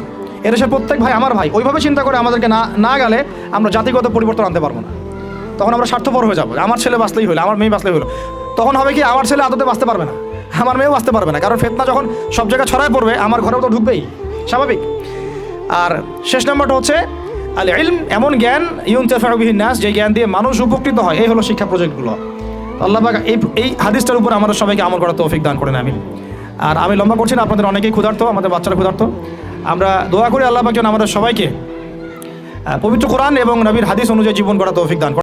এদেশের প্রত্যেক ভাই আমার ভাই। ওইভাবে চিন্তা করে আমাদেরকে না গেলে আমরা জাতিগত পরিবর্তন আনতে পারবো না। তখন আমরা স্বার্থপর হয়ে যাবো, আমার ছেলে বাঁচলেই হলো, আমার মেয়ে বাঁচলেই হলো। তখন হবে কি, আমার ছেলে আদতে বাঁচতে পারবে না, আমার মেয়েও বাঁচতে পারবে না, কারণ ফিতনা যখন সব জায়গায় ছড়ায় পড়বে আমার ঘরেও তো ঢুকবেই, স্বাভাবিক। আর শেষ নম্বরটা হচ্ছে আল ইলম, এমন জ্ঞান ইউনতাফাউ বিহিন নাস, যে জ্ঞান দিয়ে মানুষ উপকৃত হয়। এই হলো শিক্ষা প্রজেক্টগুলো। আল্লাহ পাক এই হাদিসটার উপর আমাদের সবাইকে আমল করার তৌফিক দান করেন, আমিন। আর আমি লম্বা করছি না, আপনাদের অনেকেই ক্ষুধার্ত, আমাদের বাচ্চারা ক্ষুধার্ত। আমরা দোয়া করি আল্লাহ পাক যেন আমাদের সবাইকে পবিত্র কোরআন এবং নবীর হাদিস অনুযায়ী জীবন করার তৌফিক দান করেন।